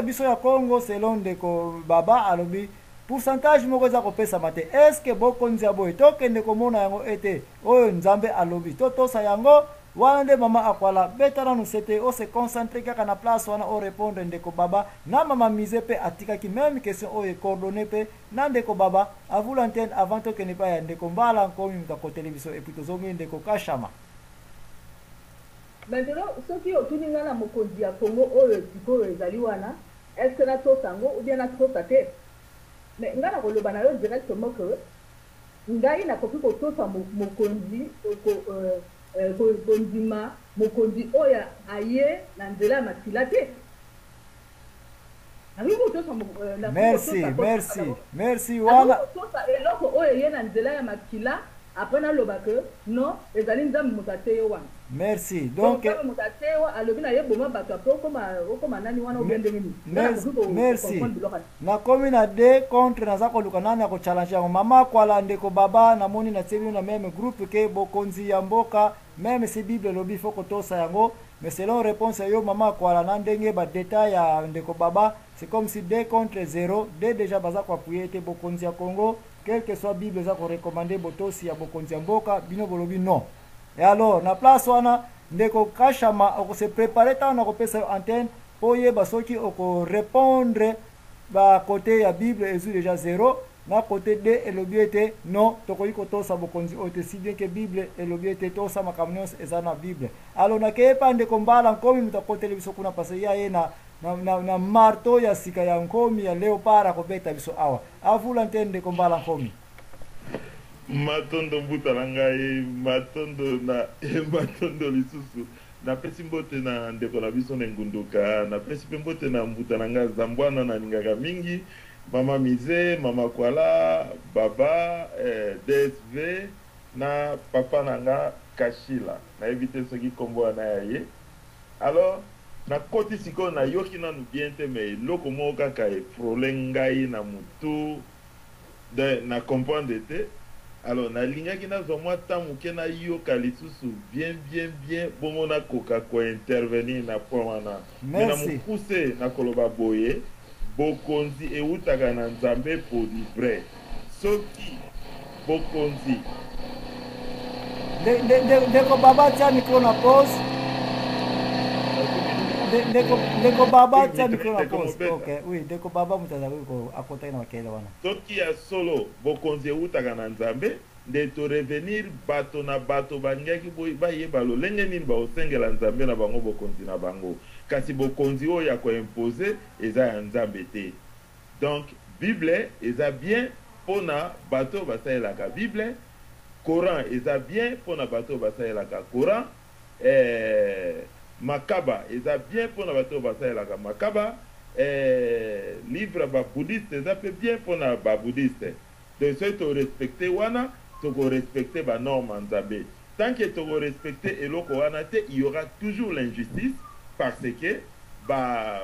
biso ya Congo selon ndeko baba alobi pourcentage moko za kopesa mate. Est-ce que bokonzi ya boye tokende komona yango ete oyo nzambe alobi totosa yango wana nde mama akwala betala nous sete o se concentrer kaka na place wana o répondre ndeko baba na mama mise pe atikaki même question oyo coordonné pe na ndeko baba avu l'antenne avant tokende pa ya ndeko mbala nkomi mutako télévision et puis tozongi ndeko kashama. Maintenant soki otuninga na mokonzi ya Congo oyo tiko ezali wana est-ce que na tosango ou bien na tosate mais ngana koloba na yo directement que ngai na kopi ko tosa mokonzi ko bondima mokonzi oya aye na nzela makila te. Merci wana tosa eloko oyo ye na nzela ya makila après na loba que non ezali nzambe mutate yo wana. Merci. Donc merci. Na komi na de contre na zako lukanana ko challenge yango mama kwala ndeko baba na moni na tsebi na même groupe ke bokonzi ya mboka même si Bible lobi foko tosa yango mais selon réponse yo mama kwala na ndenge ba détail ya ndeko baba c'est comme si 2 contre 0 de déjà baza ko appuyer te bokonzi ya Congo quel que soit Bible za ko recommander botosi ya bokonzi ya mboka bino bolobi non. Et alors, na place wana ndeko kashama oko se préparer tant na kopesa antenne po yeba soki oko répondre ba côté ya Bible ezu déjà 0 na côté de elobiete non tokoyi ko tosa bokonzi ote si bien que Bible elobiete tosa makamnyos ezana Bible. Alors na kepa ndeko mbala nkomi mutako television kuna pase ya ye na marto ya sika ya nkomi ya leopard ko beta biso awa. Avu l'antenne ndeko mbala nkomi. Matondo mbuta na ngai matondo na matondo lisusu na pesi mbote na ndeko na biso ngunduka na pesi mbote na mbuta na ngai zambwana na ningaka mingi mama mise mama kwala baba DSV na papa na nga kashila na éviter soki kombo na ye. Alors na koti siko na yoki na nu bien te mais loko mo kaka e frolengai na mutu de na comprendre te. Alors, na ligne qui n'a pas tamu qui na yo kalisusu bien bomona koka ko intervenir na pomana. Mais na mukuse na koloba boye bokonzi e utaka na nzambe pour libre. Soki bokonzi. Ndeko baba tia micro na pause. Ndeko baba tia micro na pause. Okay, oui, ndeko baba mutazawi ko akota na wakele wana. Toki ya solo bokonzi e utaka na nzambe de to revenir bato na bato bangaki boy ba yeba lo lenge nini ba osengela nzambe na bango bokonzi na bango kasi bokonzi o ya ko imposer eza ya nzambe te. Donc Bible eza bien pona bato basaela ka Bible, Coran eza bien pona bato basaela ka Coran, Makaba eza bien pona bato basaela ka Makaba, livre ba bouddhiste eza pe bien pona ba bouddhiste. Donc c'est to respecter wana toko respecter ba norme nzambe. Tant que toko respecter eloko wana te, il y aura toujours l'injustice parce que ba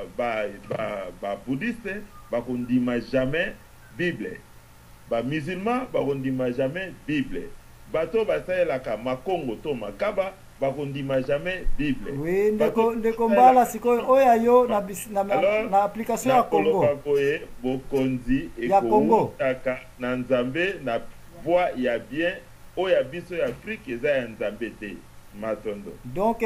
bouddhiste ba kondima jamais Bible. Ba musulman ba kondima jamais Bible. Bato basaela ka Makongo to Makaba ba kondima jamais Bible. Oui, ndeko mbala siko oya yo na application ya Congo. Bokonzi e ya Congo taka na nzambe na voix ya bien oya biso ya Afrique eza ya nzambe te matondo. Donc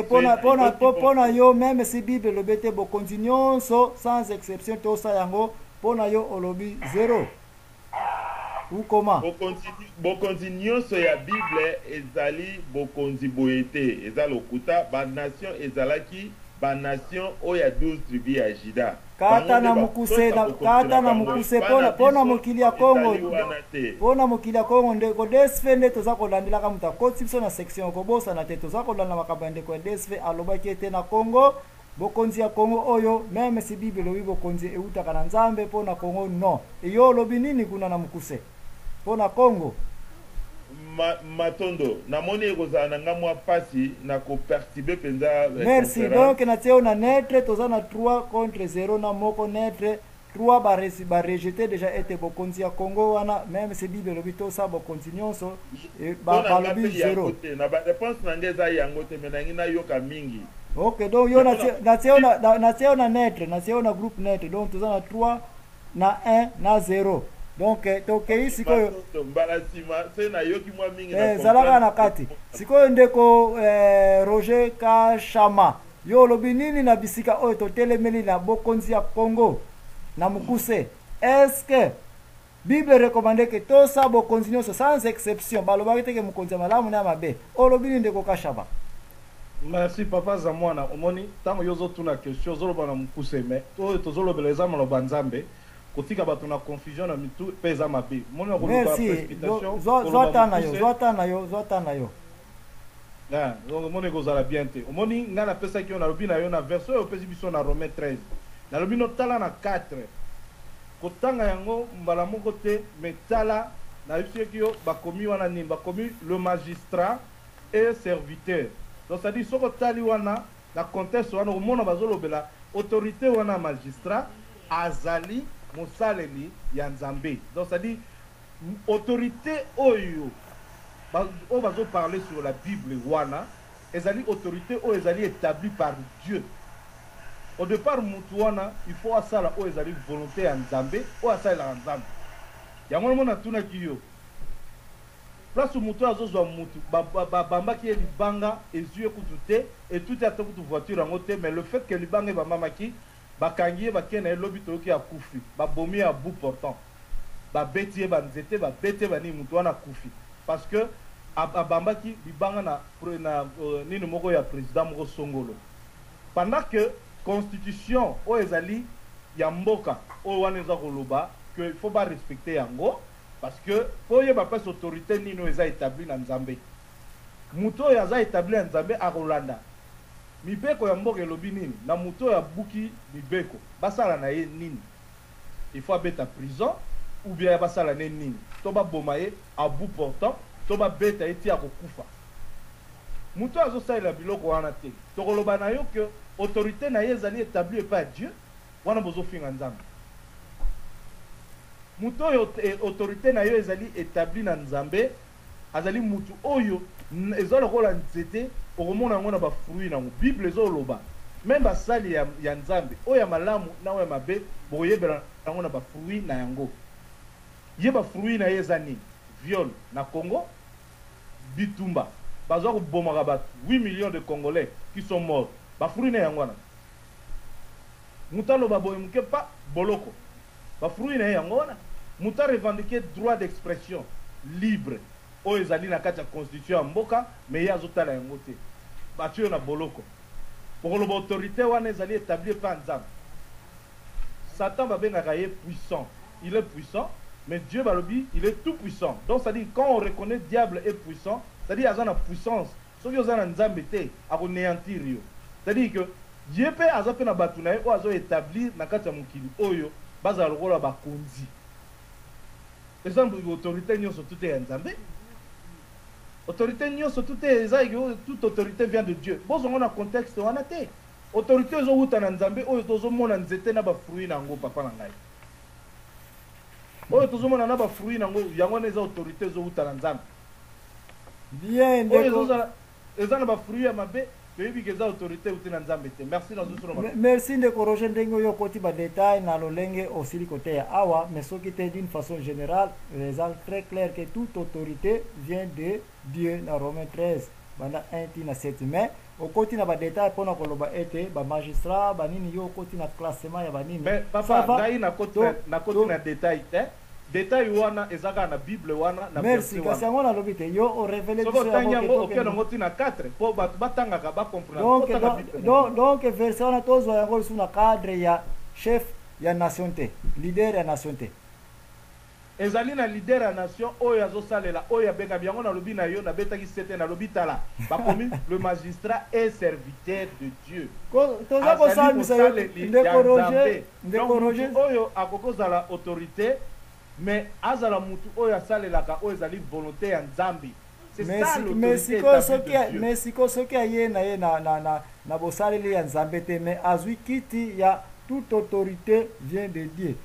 pona yo même si Bible lobete bokonzi nyonso sans exception to sa yango pona yo olobi 0. Ou comment? Bokonzi nyonso ya Bible ezali bokonzi boyete eza lokuta ba nation ezalaki ba nation oya 12 tribus ya Juda. Kata na mukuse pona mokili ya Congo. Pona mokili ya Congo ndeko DSV nde toza kolandela ka muta kotipso na section ko bosa na te toza kolanda makabande ko DSV alobaki ete na Congo bokonzi ya Congo oyo même si Bible lobi bokonzi eutaka na nzambe pona Congo non. Eyo lobi nini kuna na mukuse? Pona Congo. matondo namoni ekozala na nga mwa pasi na koperturbe penza merci donc na tio na netre toza na 3 contre 0 na moko netre 3 ba rejeté déjà été bokonzi ya Congo wana même c'est bible lobi to sa bokonzi nyonso ba lobi 0 na ba réponse na ngeza yango te menangi na yoka mingi. OK donc yo na tio na netre na tio na groupe netre donc toza na 3 na 1 na 0 donc toke sikoyo mbalasima se na yoki mwa mingi na zalaka na kati sikoyo ndeko Roger Kashama yo lobi nini na bisika oyo totelemeli na bokonzi ya Congo na mukuse est-ce que Bible recommande que tout ça bokonzi nyonso sans exception balobaki te ke mukonzi malamu na mabe o lobi nini ndeko Kashama. Merci papa za mwana omoni tango yozo tuna question zoloba na mukuse me to tozolobela eza maloba nzambe kotika bato na confusion na mitu peza mabe moni okoluka précipitation zwata na yo ah donc moni kozala bien te omoni nga na pesa ki on a lobi na yo na verset o pesi biso na Romains 13 na lobi no tala na 4 kotanga yango mbala moko te metala na yebisi ki yo bakomi wana nini bakomi le magistrat et serviteur donc ça dit soko tali wana na contexte wana omona bazolobela autorité wana magistrat azali mosaleli ya nzambe donc ça dit autorité oyo on va parler sur la Bible wana ezali autorité oyo ezali établie par Dieu au départ mutu wana il faut asala oyo ezali volonté ya nzambe oyo asala ya nzambe yango mona tuna kiyo place mutu azozwa mutu bambaki ye libanga ezue kutu te et tout ata kutu voiture yango te mais le fait que libanga bamamaki bakangi ye bakena ye lobi toyoki ya kufi babomi ya bout portant babeti ye banzete babete bani mutu wana kufi parce que abambaki libanga na nini moko ya président moko songolo pendant que constitution oyo ezali ya mboka oyo wana eza koloba que il faut pas respecter yango parce que po ye bapesa autorité nini oyo eza établi na nzambe mutu oyo aza établi na nzambe akolanda mibeko ya mboka elobi nini na mutu oyo abuki mibeko basala na ye nini il faut abeta prison ou bien basala ne nini to baboma ye à bout portant to babeta ye ti akokufa mutu oyo azosalela biloko wana te tokoloba na yo que autorité na ye ezali établie par Dieu wana bozofinga nzambe mutu oyo autorité na yo ezali établie na nzambe azali mutu oyo eza lokola nzete okomona yango na bafruit nango bible ezoloba même basali ya nzambe oyo ya malamu na oyo ya mabe bokoyebela yango na bafruit na yango ye bafruit na ye eza nini viol na Congo bitumba bazwa kobomaka bato 8 millions de Congolais qui sont morts bafruit na yango wana mutu aloba boye moke pa boloko bafruit na ye yango wana mutu arevendique droit d'expression libre oyo ezali na kati ya constitution ya mboka mais ye azotala yango te batie na boloko pokoloba autorité wana ezali établie par nzambe Satan babengaka ye puissant il est puissant mais Dieu balobi il est tout puissant donc ça dit quand on reconnaît diable est puissant ça dit aza na puissance soki oza na nzambe te akonéantir yo ça dit que ye mpe aza mpe na bato na ye oyo azo établir na kati ya mokili oyo bazala lokola bakonzi eza autorité nyonso tute ya nzambe autorité nyonso tute eza toute autorité vient de Dieu bozongo na contexte wana te autorité ezowuta na nzambe oyo tozomona nzete na bafruit nango papa na ngai oyo tozomona na bafruit nango yango wana eza autorité ezowuta na nzambe bien ndeko eza na bafruit ya mabe toyebi ke eza autorité euti na nzambe te merci na zosolo merci ndeko Roger ndenge oyo okoti badetail na lolenge osili kote ya awa mais soki te d'une façon générale eza très clair que toute autorité vient de Dieu na Romains 13 banda 1 ti na 7 mais okoti na badetail mpona koloba ete bamagistrat banini yo okoti na classement ya banini mais papa ngai nakoti na détail te détail wana ezaka na Bible wana na merci kasi yango nalobi te yo orevele biso yango okende yango tina 4 po bato batangaka bacomprendre donc verset wana tozwa yango lisu na cadre ya chef ya nation te leader ya nation te ezali na leader ya nation oyo azosalela oyo abengami yango nalobi na yo nabetaki sete nalobi tala bakomi le magistrat et serviteur de Dieu toza kosalisa yo ndeko Roger oyo akokozala autorité mais azala mutu oyo asalelaka oyo ezali volonté ya nzambe. C'est ça l'autorité établie de Dieu. Mais siko soki aye na ye na bosaleli ya nzambe te, mais azwi kiti ya toute autorité vient de Dieu.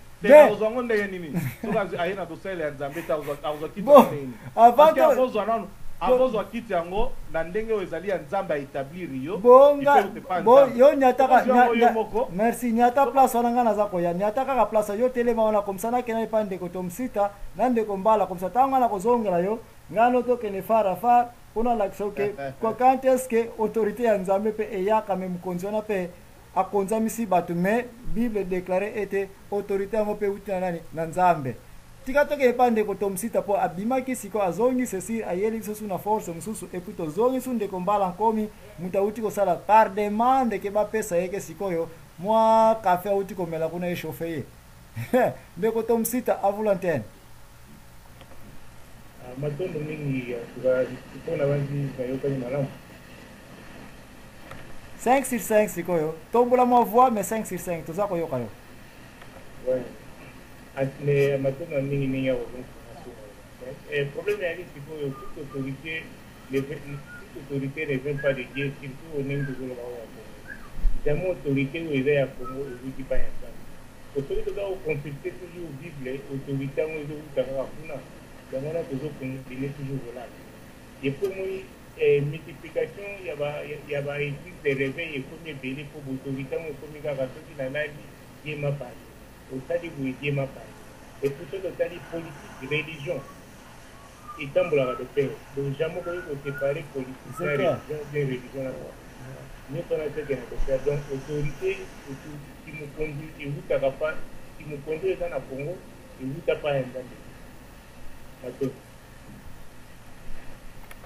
Avant kiti yango na ndenge oyo ezali ya nzambe a établir yo. Yo nyataka merci nyata place wana ngana za ko ya nyataka ka place yo telema wana komsana kena ipande ko tomsita nande ko mbala komsa tanga na kozongela yo ngano to kene farafa kuna la kisoke ko quand est-ce que autorité ya nzambe pe eya kame mkonzi wana pe akonza misi batu mais Bible déclaré était autorité yango pe uti na nani na nzambe. Tika toke epande ko tomsita po abimaki siko azongi sesi ayeli sosu na force mususu et puis tozongi sunde ko mbala nkomi mutauti ko sala par demande ke ba pesa yeke sikoyo moi café uti ko mela kuna échauffer de ko tomsita à volontaire matondo mingi kwa na banzi bayoka ni malamu 5 sur 5 sikoyo tombola mo voix mais 5 sur 5 toza ko yoka yo ouais mais matondo mingi mingi au problème est ici pour toute autorité ne vient pas de Dieu surtout au niveau de la jamais autorité où il est à Congo il dit pas ça autorité doit consulter toujours Bible autorité où il est à Kuna donc on a toujours continué toujours là et pour moi multiplication il y a église de réveil et comme belé pour autorité où comme garato qui n'a pas dit ma part au stade où il ma part et plutôt le stade politique religion et tambola de paix donc jamais qu'on peut séparer politique et religion là nous on a fait que donc autorité qui nous conduit et vous t'as pas qui nous conduit dans la Congo et vous t'as pas un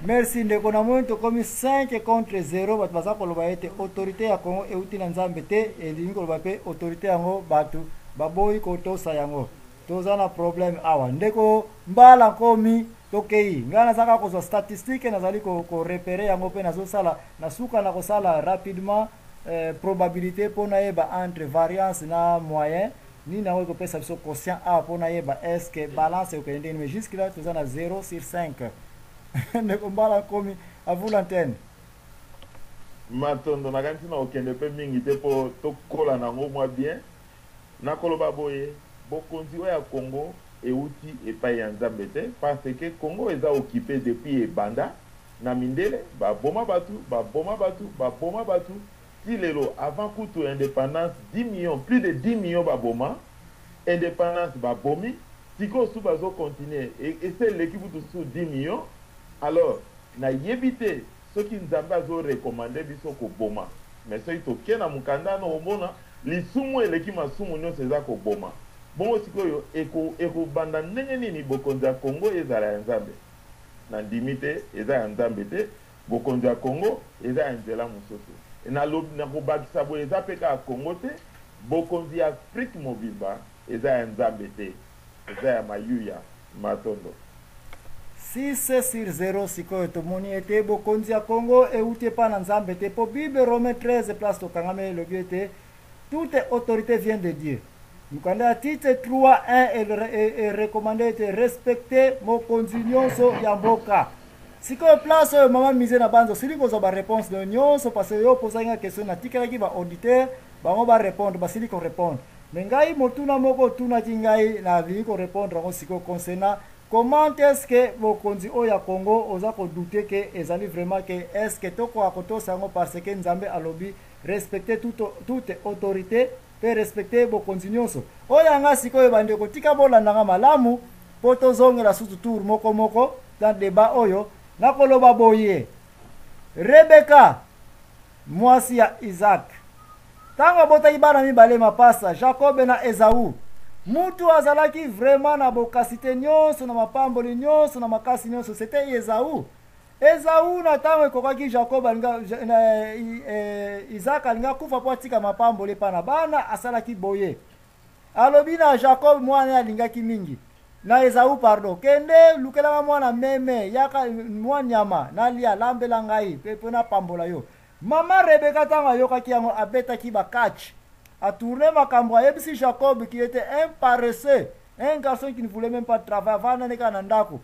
merci ndeko na mwento komi 5 contre 0 batu baza koloba ete autorité ya Congo euti na nzambe te elingi koloba pe autorité yango batu baboyi kotosa yango toza na problème awa ndeko mbala komi tokei ngana zaka kozwa statistique nazali ko repérer yango pe nazosala nasuka na kosala rapidement probabilité pona yeba entre variance na moyen ni na ko pesa biso quotient a pona yeba est-ce que balance au kende mais jusque là toza na 0 sur 5 ndeko mbala komi à vous l'antenne matondo na kanti na okende pe mingi te po tokola nango mwa bien nakoloba boye bokonzi oyo ya Congo euti epai ya nzambe te parce que Congo eza occupé depuis ebanda na mindele baboma batu ti lelo avant kutu indépendance 10 millions plus de 10 millions baboma indépendance babomi tiko su bazo continuer et c'est l'équipe de sous 10 millions alors na yebite soki nzambe azo recommander biso ko boma mais soki tokena mukanda no omona lisumu eleki masumu nyonso eza ko boma bongo sikoyo eko banda ndenge nini bokonzi ya Congo ezala ya nzambe na ndimi te eza ya nzambe te bokonzi ya Congo eza ya nzela mosusu na kobakisa boye eza mpe kaka Congo te bokonzi ya Afrique mobimba eza ya nzambe te eza ya mayuya matondo 6 sur 0 sikoyo tomoni ete bokonzi ya Congo euti epa na nzambe te po Bible Romains 13 place tokangami elobi ete toute autorité vient de Dieu. Mukanda titre 3.1 est recommandé de respecter mokonzi nyonso ya mboka. Siko place mama mise na banzo sili kozo ba réponse de nyonso parce que yo posa nga question na tikala ki ba auditeur bango ba répondre ba sili ko répondre. Mengai motuna moko tuna tingai na vi ko répondre ngo siko concernant comment est-ce que mokonzi o ya Congo oza ko douter que ezali vraiment que est-ce que toko akoto sango parce que nzambe alobi respecter toute autorité pe respecter bokonzi nyonso oya nga sikoyo bandeko tika bolandanga malamu po tozongela susu tour moko dans débat oyo nakoloba boye Rebeka mwasi ya Isaac tanga bota ibana mibale mapasa Jacob na Esau mutu azalaki vraiment na bokasite nyonso na mapamboli nyonso na makasi nyonso c'était Esau na tango ekokaki Jacob alinga Isaac alinga kufa po atika mapamboli pana bana asalaki boye alobi na Jacob mwana alingaki mingi na Esau pardon kende lukelanga mwana meme yaka mwana nyama nalia lambela ngai pe na pambola yo mama Rebeka tango yokaki yango abetaki ba catch a tourné makambo ayebisi Jacob qui était un paresseux Un garçon qui ne voulait même pas travailler, avant d'aller à Nandako.